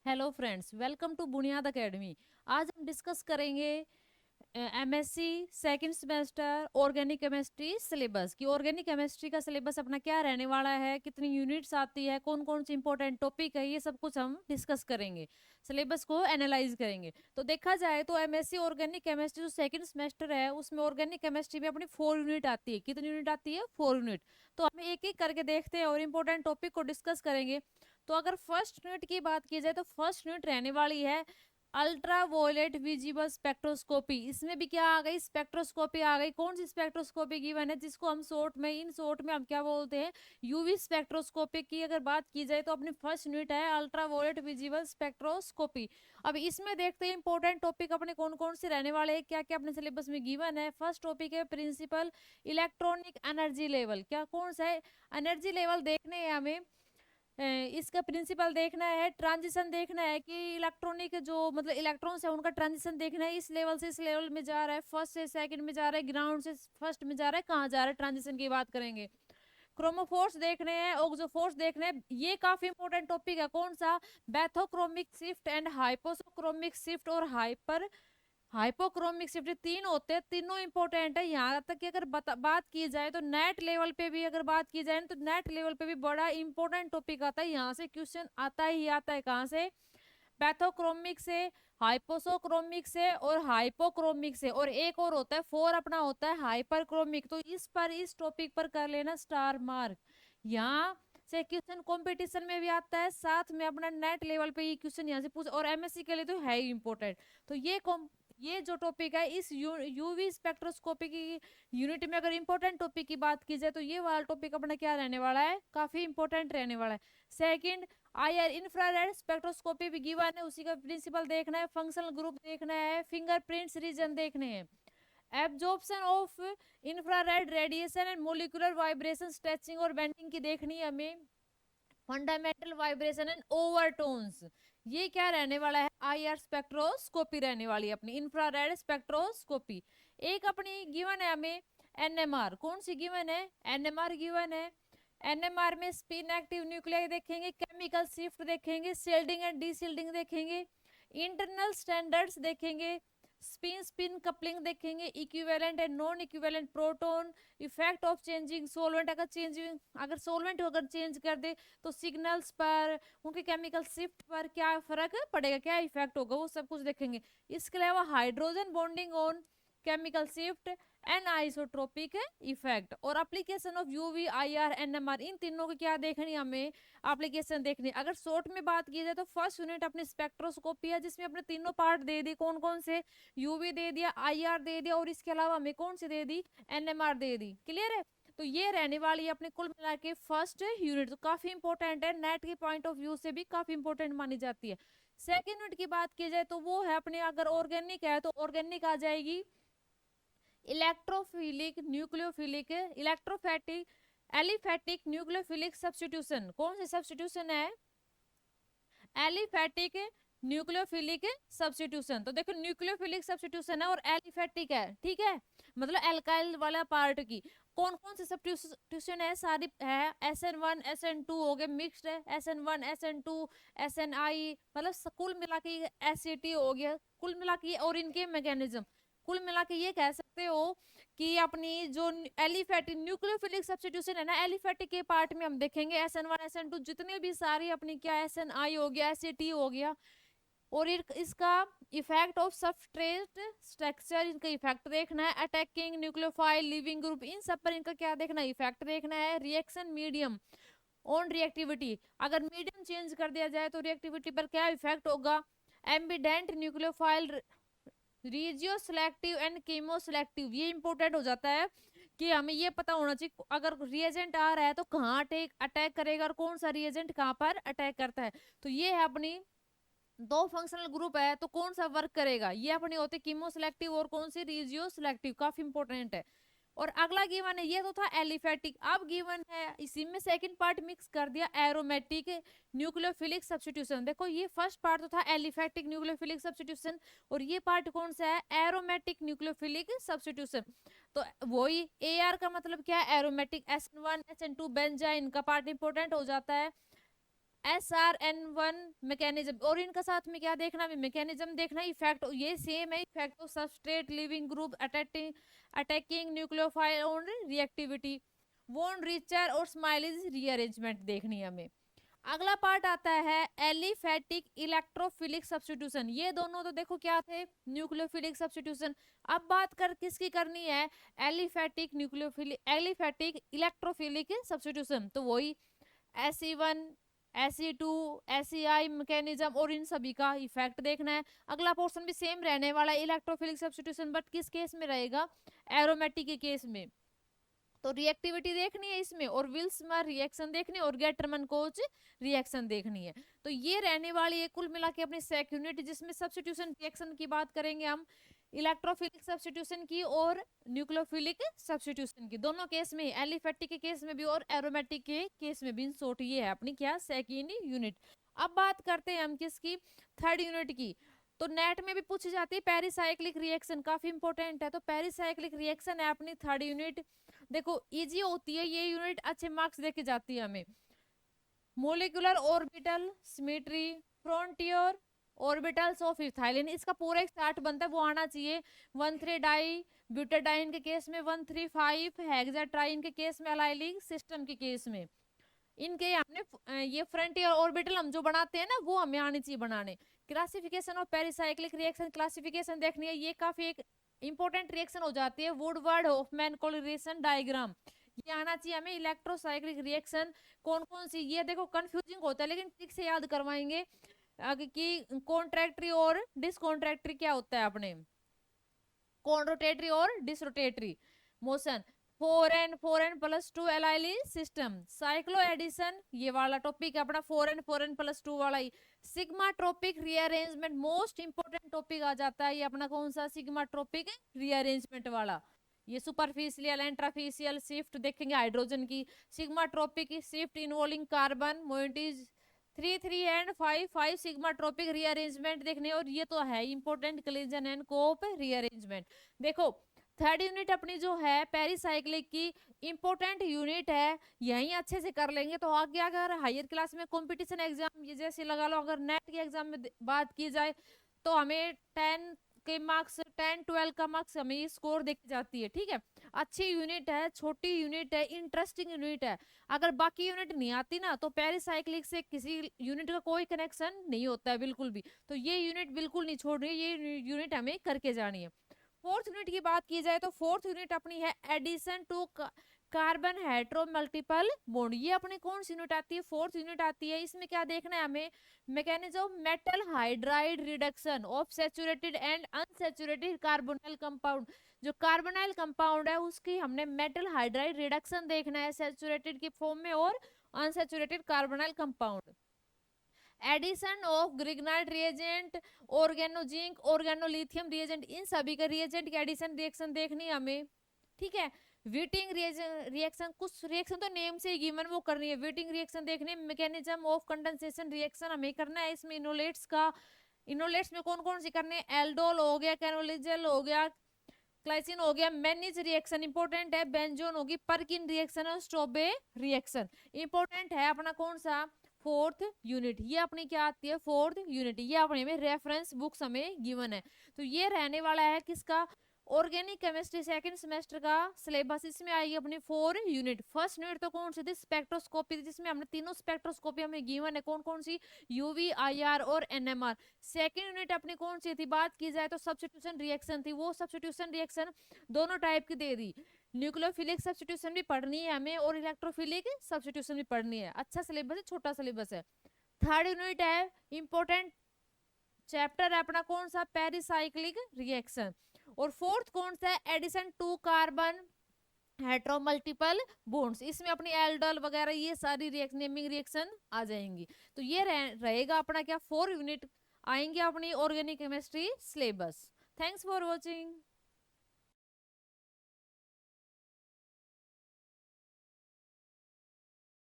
Hello friends, welcome to बुनियाद academy. आज हम डिस्कस करेंगे MSc second semester organic chemistry syllabus की। ऑर्गेनिक केमिस्ट्री का सिलेबस अपना क्या रहने वाला है, कितनी यूनिट्स आती है, कौन कौन सी इंपॉर्टेंट टॉपिक है, ये सब कुछ हम डिस्कस करेंगे। सिलेबस को एनालाइज करेंगे। तो देखा जाए तो एमएससी ऑर्गेनिक केमिस्ट्री जो सेकंड सेमेस्टर है उसमें ऑर्गेनिक केमिस्ट्री में अपनी 4 यूनिट आती है। कितनी यूनिट आती है? 4 यूनिट। तो हम एक एक करके देखते हैं और इम्पोर्टेंट टॉपिक को डिस्कस करेंगे। तो अगर फर्स्ट यूनिट की बात की जाए तो फर्स्ट यूनिट रहने वाली है अल्ट्रा वोलेट विजिबल स्पेक्ट्रोस्कोपी। इसमें भी क्या आ गई? स्पेक्ट्रोस्कोपी आ गई। कौन सी स्पेक्ट्रोस्कोपी गिवन है, जिसको हम इन शॉर्ट में हम क्या बोलते हैं? यूवी स्पेक्ट्रोस्कोपी की अगर बात की जाए तो अपनी फर्स्ट यूनिट है अल्ट्रा वोलेट विजिबल स्पेक्ट्रोस्कोपी। अब इसमें देखते हैं इंपॉर्टेंट टॉपिक अपने कौन कौन से रहने वाले हैं, क्या क्या अपने सिलेबस में गिवन है। फर्स्ट टॉपिक है प्रिंसिपल इलेक्ट्रॉनिक एनर्जी लेवल। क्या कौन सा है? एनर्जी लेवल देखने हैं हमें। इसका प्रिंसिपल देखना है, ट्रांजिशन देखना है कि इलेक्ट्रॉनिक जो मतलब इलेक्ट्रॉन्स है उनका ट्रांजिशन देखना है। इस लेवल से इस लेवल में जा रहा है, फर्स्ट से सेकंड में जा रहा है, ग्राउंड से फर्स्ट में जा रहा है, कहाँ जा रहा है, ट्रांजिशन की बात करेंगे। क्रोमोफोर्स देखने हैं, ऑक्सोफोर्स देखने हैं। ये काफी इंपॉर्टेंट टॉपिक है। कौन सा? Bathochromic shift and hypochromic shift और हाइपर हाइपोक्रोमिक शिफ्ट, तीन होते हैं, तीनों इंपॉर्टेंट है। यहाँ तक कि अगर बात की जाए तो नेट लेवल पे भी अगर बात की जाए तो नेट लेवल पे भी बड़ा इंपॉर्टेंट टॉपिक आता है। यहाँ से क्वेश्चन आता ही आता है। कहाँ से? पैथोक्रोमिक से, हाइपोसोक्रोमिक से और हाइपोक्रोमिक से। और एक और होता है फोर अपना होता है हाइपरक्रोमिक। तो इस टॉपिक पर कर लेना स्टार मार्क। यहाँ से क्वेश्चन कंपटीशन में भी आता है, साथ में अपना नेट लेवल पे ये क्वेश्चन यहाँ से पूछ, और एमएससी के लिए तो है ही इंपॉर्टेंट। तो ये जो टॉपिक है इस यूवी स्पेक्ट्रोस्कोपी की यूनिट में अगर इंपॉर्टेंट टॉपिक की बात की जाए तो ये वाला टॉपिक अपना क्या रहने वाला है? काफी इंपॉर्टेंट रहने वाला है। सेकंड, आईआर इंफ्रारेड स्पेक्ट्रोस्कोपी भी गिवन है, उसी का प्रिंसिपल देखना है, फंक्शनल ग्रुप देखना है, फिंगरप्रिंट्स रीजन देखने हैं। Absorption of infrared radiation and molecular vibration stretching और बेंडिंग की देखनी है हमें। फंडामेंटल वाइब्रेशन एंड ओवरटोन्स, ये क्या रहने वाला है? आईआर स्पेक्ट्रोस्कोपी रहने वाली है अपनी, इंफ्रारेड स्पेक्ट्रोस्कोपी। एक अपनी गिवन है हमें एनएमआर। कौन सी गिवन है? एनएमआर गिवन है। एनएमआर में स्पिन एक्टिव न्यूक्लियाई देखेंगे, केमिकल शिफ्ट देखेंगे, शील्डिंग एंड डीशील्डिंग देखेंगे, इंटरनल स्टैंडर्ड्स देखेंगे, स्पिन स्पिन कपलिंग देखेंगे, equivalent and non equivalent proton, effect of changing solvent. अगर सोलवेंट अगर चेंज कर दे तो सिग्नल्स पर, उनके केमिकल शिफ्ट पर क्या फर्क पड़ेगा, क्या इफेक्ट होगा, वो सब कुछ देखेंगे। इसके अलावा hydrogen bonding on chemical shift anisotropic effect और application of UV IR NMR, इन तीनों की क्या देखनी हमें? एप्लीकेशन देखनी। अगर शॉर्ट में बात की जाए तो फर्स्ट यूनिट अपनी स्पेक्ट्रोस्कोपी है, जिसमें अपने तीनों पार्ट दे दी। कौन कौन से? यूवी दे दिया, आईआर दे दिया, और इसके अलावा हमें कौन सी दे दी? एनएमआर दे दी। क्लियर है? तो ये रहने वाली है अपने कुल मिला के फर्स्ट यूनिट। तो काफी इंपॉर्टेंट है, नेट के पॉइंट ऑफ व्यू से भी काफी इंपॉर्टेंट मानी जाती है। सेकेंड यूनिट की बात की जाए तो वो है अपने, अगर ऑर्गेनिक है तो ऑर्गेनिक आ जाएगी electrophilic nucleophilic electrophatic aliphatic nucleophilic substitution. कौन सी सब्स्टिट्यूशन है? Aliphatic nucleophilic substitution. तो देखो न्यूक्लियोफिलिक सब्स्टिट्यूशन है और एलिफैटिक है, ठीक है, मतलब एल्काइल वाला पार्ट की। कौन कौन से सब्स्टिट्यूशन है? सारी है। SN1 SN2 हो गए, मिक्स्ड है, SN1 SN2 SNI, मतलब कुल मिला के एसिटी हो गया। कुल मिला के और इनके मैकेनिज्म, कुल मिला के ये कह सकते हो कि अपनी जो एलिफेटिक न्यूक्लियोफिलिक सब्स्टिट्यूशन है ना, एलिफेटिक के पार्ट में हम देखेंगे SN1 SN2 जितने भी सारी अपनी क्या SNI हो गया, SAT हो गया। और इसका इफेक्ट ऑफ सबस्ट्रेट स्ट्रक्चर, इनका इफेक्ट देखना है। अटैकिंग न्यूक्लियोफाइल लिविंग ग्रुप, इन सब पर इनका क्या देखना है? इफेक्ट देखना है। रिएक्शन मीडियम ऑन रिएक्टिविटी, अगर मीडियम चेंज कर दिया जाए तो रिएक्टिविटी पर क्या इफेक्ट होगा। Ambident nucleophile regioselective and chemoselective, ये इंपॉर्टेंट हो जाता है कि हमें ये पता होना चाहिए अगर रिएजेंट आ रहा है तो कहाँ अटैक अटैक करेगा और कौन सा रिएजेंट कहाँ पर अटैक करता है। तो ये है अपनी दो फंक्शनल ग्रुप है तो कौन सा वर्क करेगा, ये अपनी होती है कीमो सिलेक्टिव और कौन सी रिजियो सिलेक्टिव, काफी इंपॉर्टेंट है। और अगला गिवन है, ये तो था एलिफेटिक। अब गिवन है इसी में सेकंड पार्ट मिक्स कर दिया, एरोमेटिक न्यूक्लियोफिलिक सब्स्टिट्यूशन। देखो ये फर्स्ट पार्ट तो था एलिफेटिक न्यूक्लियोफिलिक सब्स्टिट्यूशन और ये पार्ट कौन सा है? Aromatic nucleophilic substitution. तो वही AR का मतलब क्या है? एरोमेटिक। SN1 SN2 बेंजाइन का पार्ट इंपॉर्टेंट हो जाता है। SRN1 मैकेनिज्म, और इनका साथ में क्या देखना है, मैकेनिज्म देखना, इफेक्ट ये सेम है, effect of substrate leaving group attacking nucleophile on reactivity, वोन रिचर और स्माइलीज रीअरेंजमेंट देखनी है हमें। अगला पार्ट आता है एलिफेटिक इलेक्ट्रोफिलिक सब्स्टिट्यूशन। ये दोनों तो देखो क्या थे, न्यूक्लियोफिलिक सब्स्टिट्यूशन। अब बात कर किसकी करनी है, aliphatic nucleophilic aliphatic electrophilic substitution, तो वही SE1 SE2 SEI मैकेनिज्म और इन सभी का इफेक्ट देखना है। अगला पोर्शन भी सेम रहने वाला है, इलेक्ट्रोफिलिक सब्स्टिट्यूशन, बट किस केस में रहेगा, एरोमेटिक के केस में। तो रिएक्टिविटी देखनी है इसमें, और विल्समर रिएक्शन देखनी है, और गेटरमन कोच रिएक्शन देखनी है। तो ये रहने वाली है कुल मिला के अपनी सेक यूनिट, जिसमें सब्स्टिट्यूशन रिएक्शन की बात करेंगे हम, इलेक्ट्रोफिलिक सब्स्टिट्यूशन की और न्यूक्लियोफिलिक सब्स्टिट्यूशन की, दोनों केस में, एलिफेटिक के केस में भी और एरोमेटिक के केस में भी। शॉर्ट ये है अपनी क्या, सेकेंड यूनिट। अब बात करते हैं हम किसकी, थर्ड यूनिट की। तो नेट में भी पूछी जाती है पेरिसाइक्लिक रिएक्शन, काफी इंपॉर्टेंट है। तो पेरिसाइक्लिक रिएक्शन है अपनी थर्ड यूनिट। देखो इजी होती है ये यूनिट, अच्छे मार्क्स देके जाती है हमें। Molecular orbital symmetry, frontier orbitals of ethylene, इसका पूरा एक चार्ट बनता है, वो आना चाहिए। 1,3 डाई ब्यूटाडाइन के केस में, 1,3,5 हेक्साट्राइन के केस में, अलाइलिक सिस्टम के केस में। इनके हमने ये फ्रंटियर ऑर्बिटल हम जो बनाते हैं ना, वो हमें आनी चाहिए बनाने। Classification of pericyclic reaction, classification देखनी है, ये काफी एक इंपॉर्टेंट रिएक्शन हो जाती है। वुडवर्ड हॉफमैन कोरिलेशन डायग्राम, ये आना चाहिए हमें। इलेक्ट्रोसाइक्लिक रिएक्शन कौन कौन सी, ये देखो कंफ्यूजिंग होता है, लेकिन ठीक से याद करवाएंगे आगे कि कॉन्ट्रैक्टरी और डिसकॉन्ट्रैक्टरी क्या होता है अपने, कॉन्रोटेटरी और disrotatory motion. 4n+2 allyl system, cycloaddition, ये वाला टॉपिक है अपना 4n+2 वाला ही। Sigmatropic rearrangement, most important topic आ जाता है ये अपना, कौन सा, सिग्मा ट्रोपिक रीअरेंजमेंट वाला। ये सुपरफिशियल एंट्राफिशियल शिफ्ट देखेंगे हाइड्रोजन की, sigmatropic shift involving carbon moieties 3 and 5 sigmatropic rearrangement देखने। और ये तो है important, Claisen and Cope rearrangement. देखो थर्ड यूनिट अपनी जो है पेरिसाइक्लिक की इंपॉर्टेंट यूनिट है, यहीं अच्छे से कर लेंगे तो आगे अगर हायर क्लास में कंपटीशन एग्जाम, ये जैसे लगा लो अगर नेट के एग्जाम में बात की जाए, तो हमें 10 के मार्क्स, 10-12 का मार्क्स हमें स्कोर देखी जाती है। ठीक है, अच्छी यूनिट है, छोटी यूनिट है, इंटरेस्टिंग यूनिट है। अगर बाकी यूनिट नहीं आती ना, तो पेरिसाइक्लिक से किसी यूनिट का कोई कनेक्शन नहीं होता है बिल्कुल भी। तो ये यूनिट बिल्कुल नहीं छोड़ रही, ये यूनिट हमें करके जानी है। फोर्थ यूनिट की बात की जाए तो फोर्थ यूनिट अपनी है addition to carbon hetero multiple bond. ये अपनी कौन सी यूनिट आती है, फोर्थ यूनिट आती है। इसमें क्या देखना है हमें, mechanism of metal hydride reduction of saturated and unsaturated carbonyl compound. जो कार्बोनाइल कंपाउंड है उसकी हमने मेटल हाइड्राइड रिडक्शन देखना है, सैचुरेटेड की फॉर्म में और unsaturated carbonyl compound. Addition of Grignard reagent, organozinc, organolithium reagent, इन सभी का रिएजेंट की एडिशन रिएक्शन देखनी है हमें। ठीक है, वीटिंग रिएक्शन, कुछ रिएक्शन तो नेम से ही गिवन वो करनी है। वीटिंग रिएक्शन देखने, मैकेनिज्म ऑफ कंडेंसेशन रिएक्शन हमें करना है। इसमें इनोलेट्स का, इनोलेट्स में कौन कौन सी करनी है, एल्डोल हो गया, कैनोलिजल हो गया, ग्लाइसिन हो गया, मैनीज रिएक्शन इंपॉर्टेंट है, बेंजोन होगी, परकिन रिएक्शन और स्टोबे रिएक्शन इंपॉर्टेंट है अपना कौन सा, फोर्थ यूनिट। ये अपनी क्या आती है, फोर्थ यूनिट, ये अपने में रेफरेंस बुक्स हमें गिवन है। तो ये रहने वाला है किसका, ऑर्गेनिक केमिस्ट्री सेकंड सेमेस्टर का सिलेबस। इसमें आएगी अपनी 4 यूनिट। फर्स्ट यूनिट तो कौन सी थी, स्पेक्ट्रोस्कोपी, जिसमें हमने तीनों स्पेक्ट्रोस्कोपी हमें गिवन है, कौन कौन सी, यूवी, IR और NMR। सेकंड यूनिट अपनी कौन सी थी, बात की जाए तो सब्स्टिट्यूशन रिएक्शन थी। वो सब्स्टिट्यूशन रिएक्शन दोनों टाइप की दे दी, न्यूक्लियोफिलिक सब्स्टिट्यूशन भी पढ़नी है हमें और इलेक्ट्रोफिलिक सब्स्टिट्यूशन भी पढ़नी है। अच्छा सिलेबस है, छोटा सिलेबस है। थर्ड यूनिट है इंपॉर्टेंट चैप्टर है अपना कौन सा, पेरिसाइक्लिक रिएक्शन। और फोर्थ कौन सा है, addition to carbon hetero multiple bonds. इसमें अपनी एल्डोल वगैरह ये सारी रिएक्शन, नेमिंग रिएक्शन आ जाएंगी। तो ये रहेगा अपना क्या, 4 यूनिट आएंगे अपनी organic chemistry syllabus. Thanks for watching.